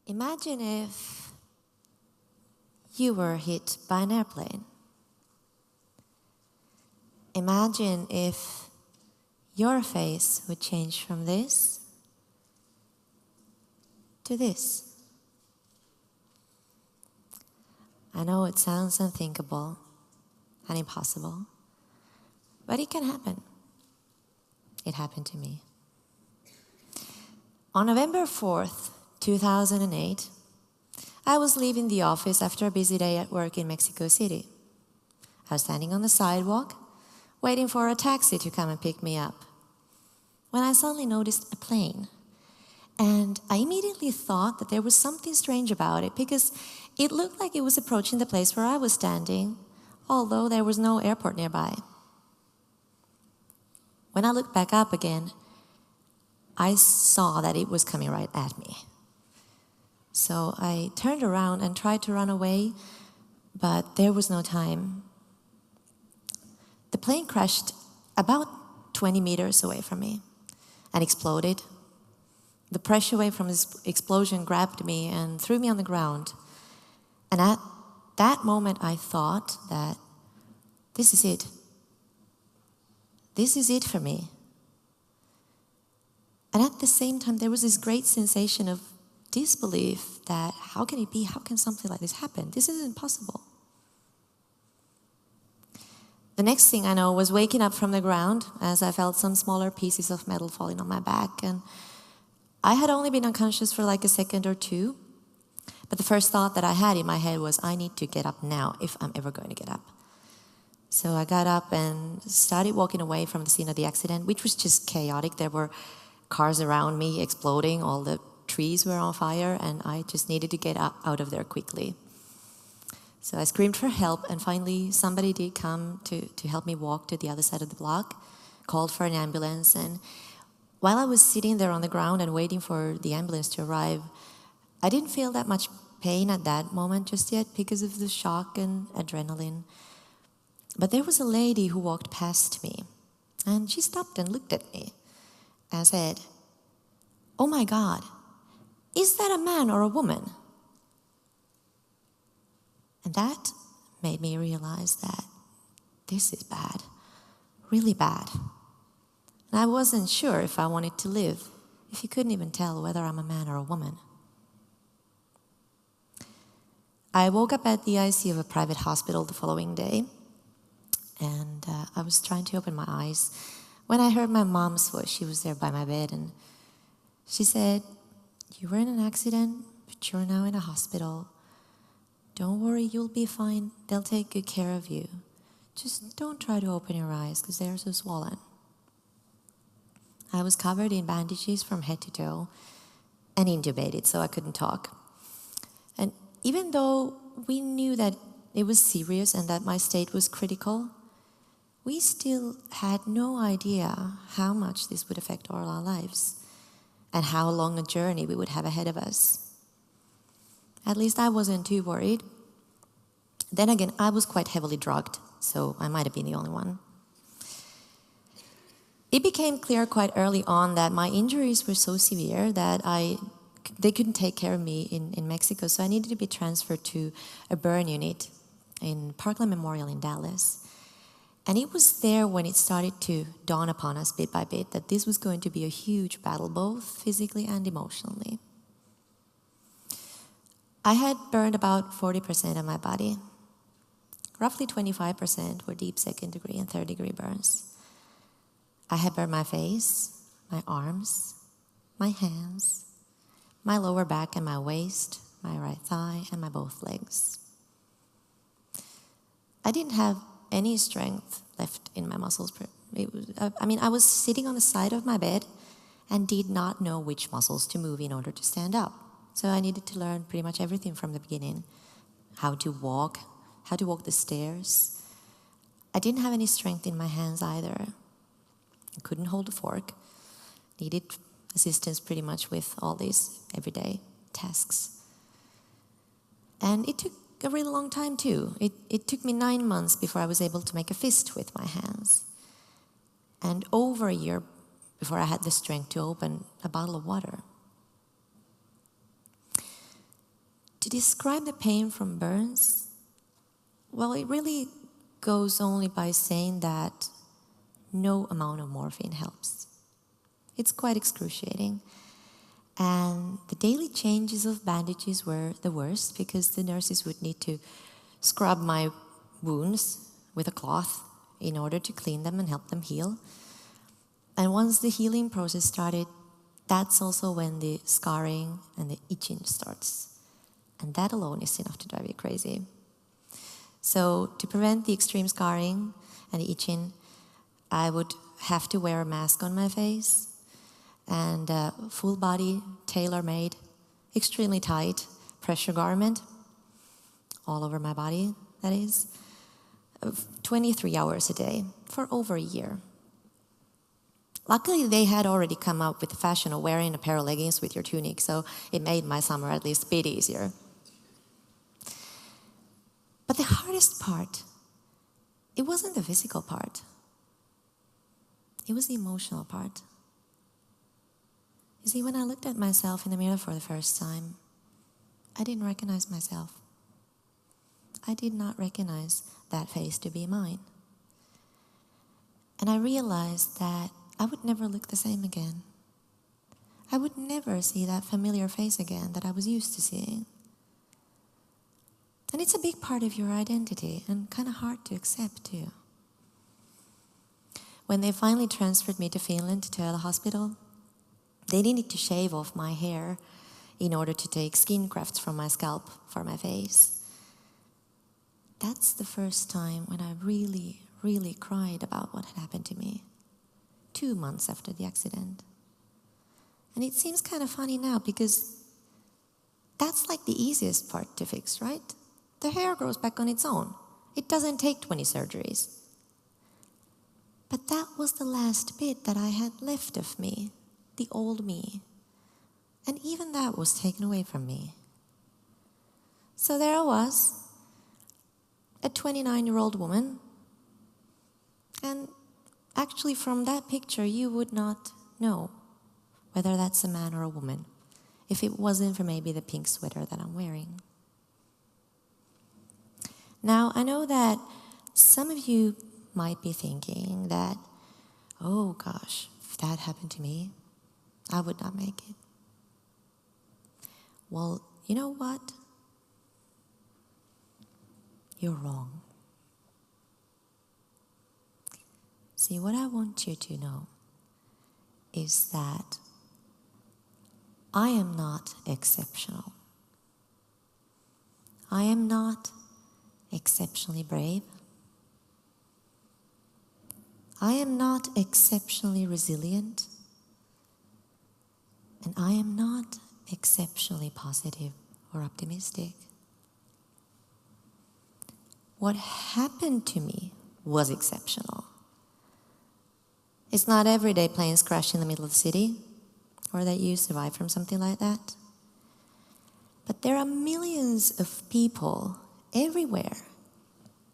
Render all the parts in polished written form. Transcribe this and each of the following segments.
Imagine if you were hit by an airplane. Imagine if your face would change from this to this. I know it sounds unthinkable and impossible, but it can happen. It happened to me. On November 4th, 2008, I was leaving the office after a busy day at work in Mexico City. I was standing on the sidewalk, waiting for a taxi to come and pick me up, when I suddenly noticed a plane. And I immediately thought that there was something strange about it because it looked like it was approaching the place where I was standing, although there was no airport nearby. When I looked back up again, I saw that it was coming right at me. So I turned around and tried to run away, but there was no time. The plane crashed about 20 meters away from me and exploded. The pressure wave from this explosion grabbed me and threw me on the ground. And at that moment, I thought that this is it. This is it for me. And at the same time, there was this great sensation of disbelief that how can it be? How can something like this happen? This isn't possible. The next thing I know was waking up from the ground as I felt some smaller pieces of metal falling on my back. And I had only been unconscious for like a second or two. But the first thought that I had in my head was, I need to get up now if I'm ever going to get up. So I got up and started walking away from the scene of the accident, which was just chaotic. There were cars around me exploding, all the trees were on fire, and I just needed to get out of there quickly. So I screamed for help, and finally somebody did come to help me walk to the other side of the block, called for an ambulance. And while I was sitting there on the ground and waiting for the ambulance to arrive, I didn't feel that much pain at that moment just yet because of the shock and adrenaline. But there was a lady who walked past me, and she stopped and looked at me and said, "Oh my God, is that a man or a woman?" And that made me realize that this is bad, really bad. And I wasn't sure if I wanted to live, if you couldn't even tell whether I'm a man or a woman. I woke up at the ICU of a private hospital the following day, and I was trying to open my eyes when I heard my mom's voice. She was there by my bed, and she said, "You were in an accident, but you're now in a hospital. Don't worry, you'll be fine. They'll take good care of you. Just don't try to open your eyes because they're so swollen." I was covered in bandages from head to toe and intubated, so I couldn't talk. And even though we knew that it was serious and that my state was critical, we still had no idea how much this would affect all our lives and how long a journey we would have ahead of us. At least I wasn't too worried. Then again, I was quite heavily drugged, so I might have been the only one. It became clear quite early on that my injuries were so severe that they couldn't take care of me in Mexico, so I needed to be transferred to a burn unit in Parkland Memorial in Dallas. And it was there when it started to dawn upon us bit by bit that this was going to be a huge battle, both physically and emotionally. I had burned about 40% of my body. Roughly 25% were deep second degree and third degree burns. I had burned my face, my arms, my hands, my lower back and my waist, my right thigh, and my both legs. I didn't have any strength left in my muscles. I was sitting on the side of my bed and did not know which muscles to move in order to stand up. So I needed to learn pretty much everything from the beginning. How to walk the stairs. I didn't have any strength in my hands either. I couldn't hold a fork. Needed assistance pretty much with all these everyday tasks. And it took a really long time too. It took me 9 months before I was able to make a fist with my hands. And over a year before I had the strength to open a bottle of water. to describe the pain from burns, well, it really goes only by saying that no amount of morphine helps. It's quite excruciating. And the daily changes of bandages were the worst because the nurses would need to scrub my wounds with a cloth in order to clean them and help them heal. And once the healing process started, that's also when the scarring and the itching starts. And that alone is enough to drive you crazy. So to prevent the extreme scarring and the itching, I would have to wear a mask on my face and a full body, tailor-made, extremely tight pressure garment all over my body, that is, 23 hours a day for over a year. Luckily, they had already come up with the fashion of wearing a pair of leggings with your tunic, so it made my summer at least a bit easier. But the hardest part, it wasn't the physical part. It was the emotional part. You see, when I looked at myself in the mirror for the first time, I didn't recognize myself. I did not recognize that face to be mine. And I realized that I would never look the same again. I would never see that familiar face again that I was used to seeing. And it's a big part of your identity and kind of hard to accept too. When they finally transferred me to Finland to a hospital, they needed to shave off my hair in order to take skin grafts from my scalp for my face. That's the first time when I really, really cried about what had happened to me 2 months after the accident. And it seems kind of funny now because that's like the easiest part to fix, right? The hair grows back on its own. It doesn't take 20 surgeries. But that was the last bit that I had left of me, the old me. And even that was taken away from me. So there I was, a 29-year-old woman. And actually from that picture, you would not know whether that's a man or a woman if it wasn't for maybe the pink sweater that I'm wearing. Now, I know that some of you might be thinking that, oh gosh, if that happened to me, I would not make it. Well, you know what? You're wrong. See, what I want you to know is that I am not exceptional. I am not exceptionally brave. I am not exceptionally resilient. And I am not exceptionally positive or optimistic. What happened to me was exceptional. It's not everyday planes crash in the middle of the city, or that you survive from something like that. But there are millions of people everywhere,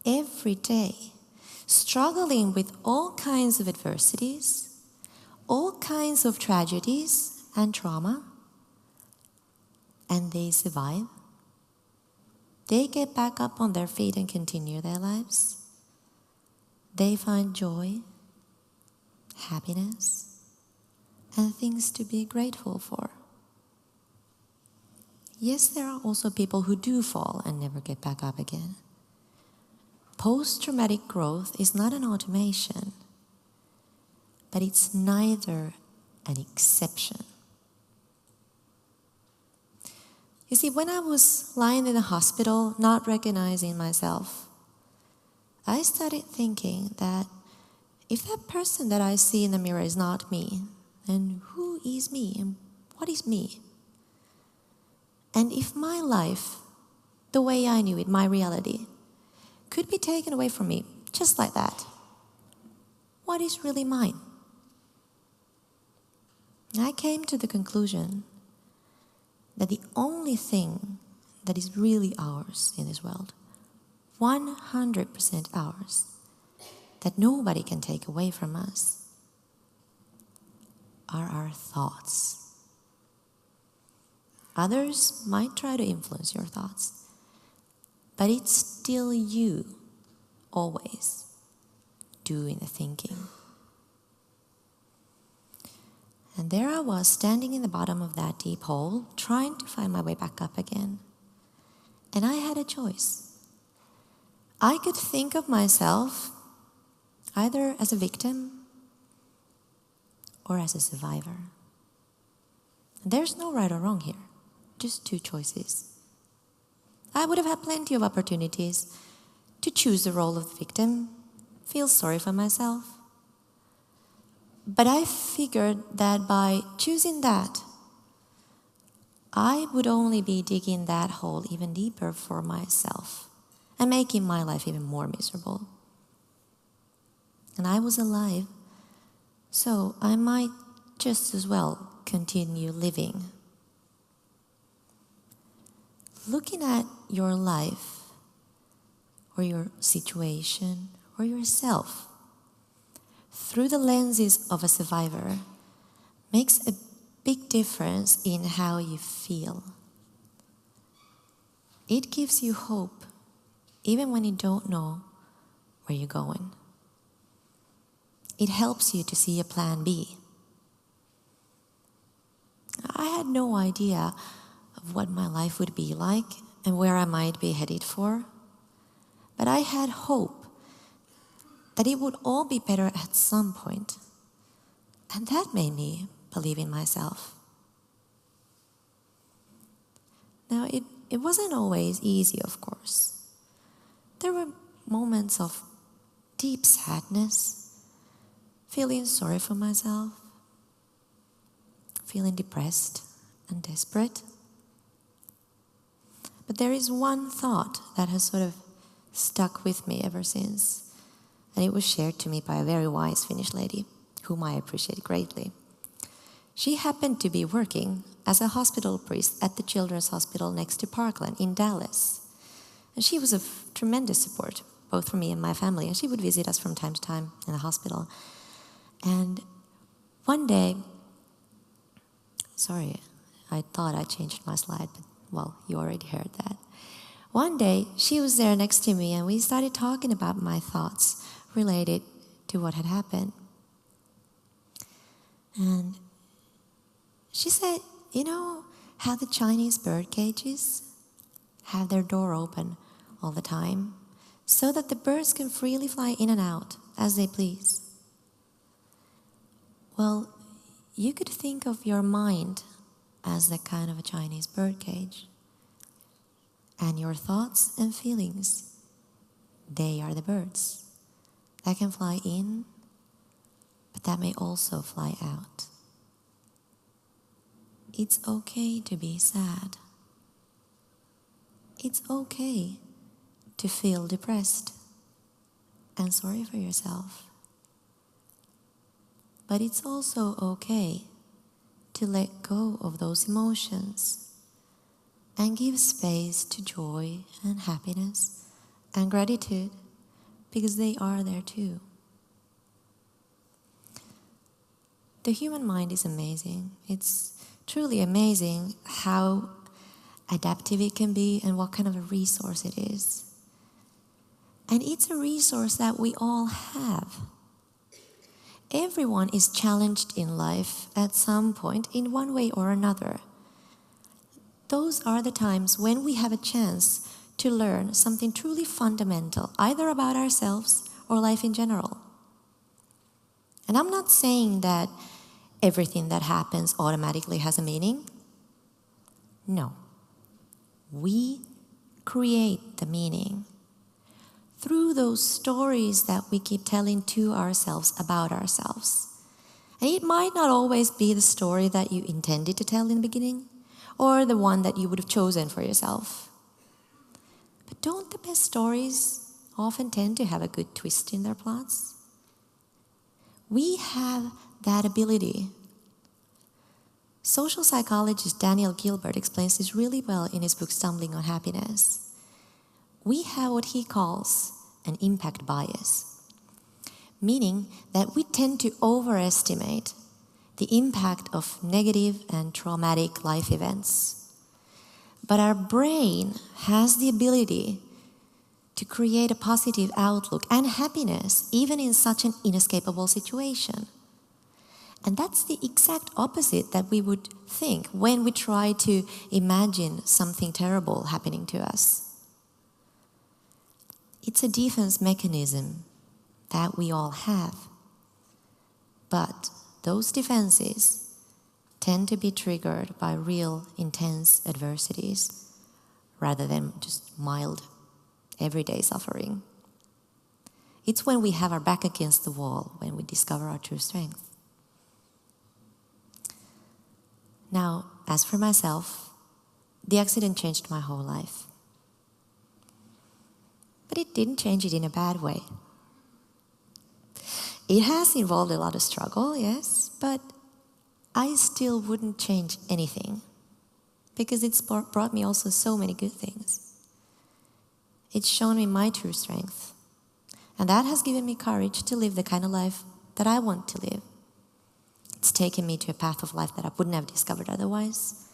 every day, struggling with all kinds of adversities, all kinds of tragedies and trauma, and they survive. They get back up on their feet and continue their lives. They find joy, happiness, and things to be grateful for. Yes, there are also people who do fall and never get back up again. Post-traumatic growth is not an automation, but it's neither an exception. You see, when I was lying in the hospital, not recognizing myself, I started thinking that if that person that I see in the mirror is not me, then who is me and what is me? And if my life, the way I knew it, my reality, could be taken away from me just like that, what is really mine? I came to the conclusion that the only thing that is really ours in this world, 100% ours, that nobody can take away from us, are our thoughts. Others might try to influence your thoughts, but it's still you, always, doing the thinking. And there I was, standing in the bottom of that deep hole, trying to find my way back up again. And I had a choice. I could think of myself either as a victim or as a survivor. There's no right or wrong here, just two choices. I would have had plenty of opportunities to choose the role of the victim, feel sorry for myself. But I figured that by choosing that, I would only be digging that hole even deeper for myself and making my life even more miserable. And I was alive, so I might just as well continue living. Looking at your life or your situation or yourself through the lenses of a survivor makes a big difference in how you feel. It gives you hope, even when you don't know where you're going. It helps you to see a plan B. I had no idea of what my life would be like and where I might be headed for, but I had hope that it would all be better at some point. And that made me believe in myself. Now, it wasn't always easy, of course. There were moments of deep sadness, feeling sorry for myself, feeling depressed and desperate. But there is one thought that has sort of stuck with me ever since. And it was shared to me by a very wise Finnish lady, whom I appreciate greatly. She happened to be working as a hospital priest at the Children's Hospital next to Parkland in Dallas. And she was of tremendous support, both for me and my family, and she would visit us from time to time in the hospital. And one day, sorry, I thought I changed my slide, but well, you already heard that. One day, she was there next to me and we started talking about my thoughts related to what had happened. And she said, you know how the Chinese bird cages have their door open all the time so that the birds can freely fly in and out as they please? Well, you could think of your mind as that kind of a Chinese bird cage. And your thoughts and feelings, they are the birds that can fly in, but that may also fly out. It's okay to be sad. It's okay to feel depressed and sorry for yourself. But it's also okay to let go of those emotions and give space to joy and happiness and gratitude, because they are there too. The human mind is amazing. It's truly amazing how adaptive it can be and what kind of a resource it is. And it's a resource that we all have. Everyone is challenged in life at some point in one way or another. Those are the times when we have a chance to learn something truly fundamental, either about ourselves or life in general. And I'm not saying that everything that happens automatically has a meaning. No. We create the meaning through those stories that we keep telling to ourselves about ourselves. And it might not always be the story that you intended to tell in the beginning, or the one that you would have chosen for yourself. But don't the best stories often tend to have a good twist in their plots? We have that ability. Social psychologist Daniel Gilbert explains this really well in his book Stumbling on Happiness. We have what he calls an impact bias, meaning that we tend to overestimate the impact of negative and traumatic life events But our brain has the ability to create a positive outlook and happiness even in such an inescapable situation. And that's the exact opposite that we would think when we try to imagine something terrible happening to us. It's a defense mechanism that we all have. But those defenses tend to be triggered by real intense adversities rather than just mild everyday suffering. It's when we have our back against the wall when we discover our true strength. Now, as for myself, the accident changed my whole life. But it didn't change it in a bad way. It has involved a lot of struggle, yes, but I still wouldn't change anything because it's brought me also so many good things. It's shown me my true strength, and that has given me courage to live the kind of life that I want to live. It's taken me to a path of life that I wouldn't have discovered otherwise.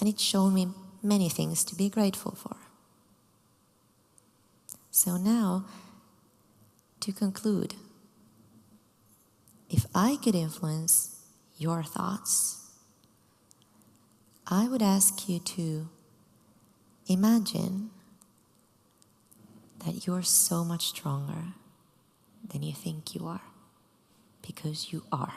And it's shown me many things to be grateful for. So now, to conclude, if I could influence your thoughts, I would ask you to imagine that you're so much stronger than you think you are. Because you are.